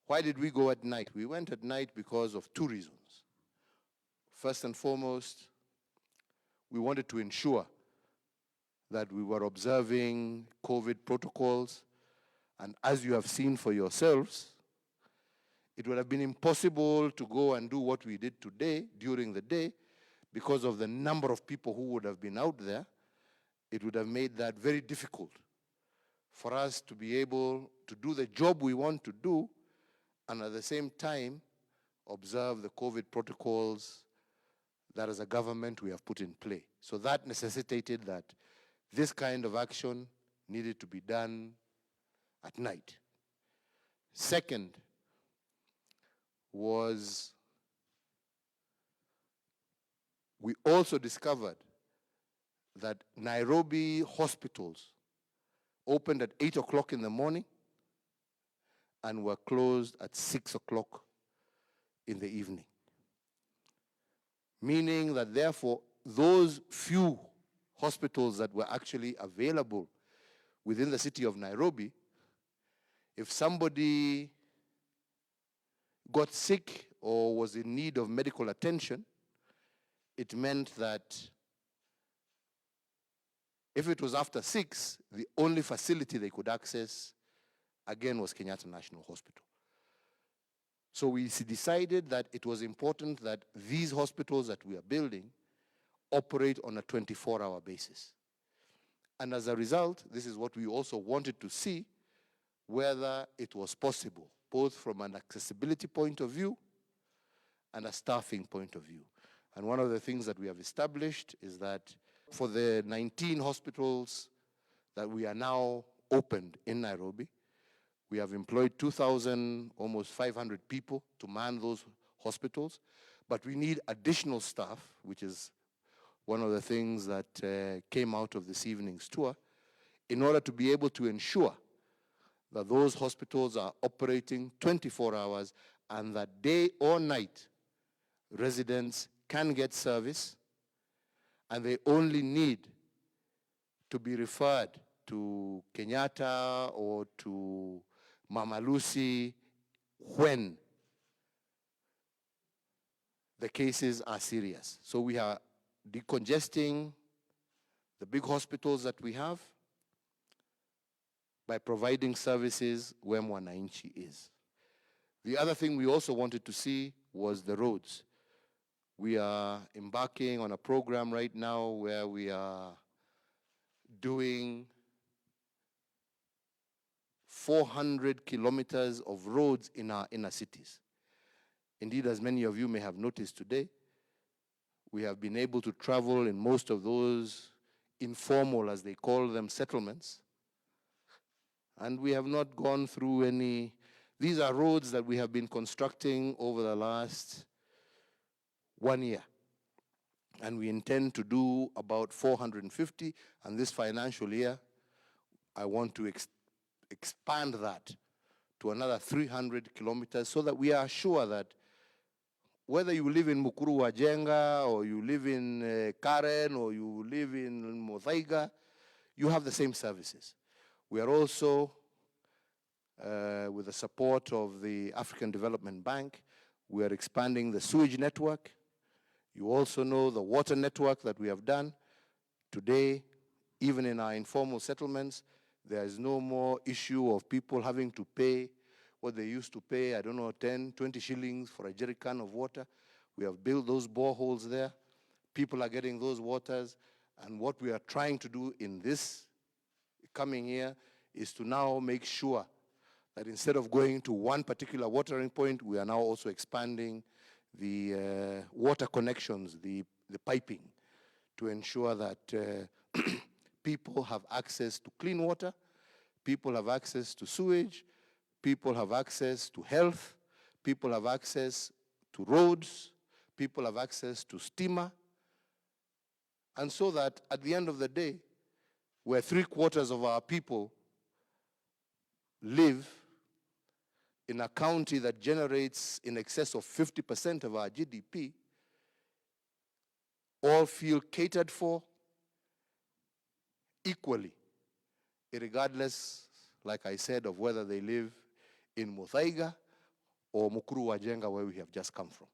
Why did we go at night? We went at night because of two reasons. First and foremost, we wanted to ensure that we were observing COVID protocols. And as you have seen for yourselves, it would have been impossible to go and do what we did today during the day because of the number of people who would have been out there. It would have made that very difficult for us to be able to do the job we want to do and at the same time observe the COVID protocols that as a government we have put in play. So that necessitated that this kind of action needed to be done at night. Second was we also discovered that Nairobi hospitals opened at 8 o'clock in the morning and were closed at 6 o'clock in the evening. Meaning that therefore, those few hospitals that were actually available within the city of Nairobi, if somebody got sick or was in need of medical attention, it meant that if it was after 6, the only facility they could access, again, was Kenyatta National Hospital. So we decided that it was important that these hospitals that we are building operate on a 24-hour basis. And as a result, this is what we also wanted to see, whether it was possible, both from an accessibility point of view and a staffing point of view. And one of the things that we have established is that for the 19 hospitals that we are now opened in Nairobi, we have employed 2,000, almost 500 people to man those hospitals, but we need additional staff, which is one of the things that came out of this evening's tour, in order to be able to ensure that those hospitals are operating 24 hours and that day or night residents can get service and they only need to be referred to Kenyatta or to Mama Lucy when the cases are serious. So we are decongesting the big hospitals that we have by providing services where mwananchi is. The other thing we also wanted to see was the roads. We are embarking on a program right now where we are doing 400 kilometers of roads in our inner cities. Indeed, as many of you may have noticed today, we have been able to travel in most of those informal, as they call them, settlements. And we have not gone through any. These are roads that we have been constructing over the last 1 year. And we intend to do about 450. And this financial year, I want to expand that to another 300 kilometers so that we are sure that whether you live in Mukuru Wajenga or you live in Karen or you live in Muthaiga, you have the same services. We are also, with the support of the African Development Bank, we are expanding the sewage network. You also know the water network that we have done. Today, even in our informal settlements, there is no more issue of people having to pay what they used to pay, 10, 20 shillings for a jerry can of water. We have built those boreholes there. People are getting those waters. And what we are trying to do in this coming year is to now make sure that instead of going to one particular watering point, we are now also expanding the water connections, the piping, to ensure that people have access to clean water, people have access to sewage, people have access to health, people have access to roads, people have access to steamer, and so that at the end of the day, where 3/4 of our people live in a county that generates in excess of 50% of our GDP, all feel catered for equally, regardless, like I said, of whether they live in Muthaiga or Mukuru Wajenga, where we have just come from.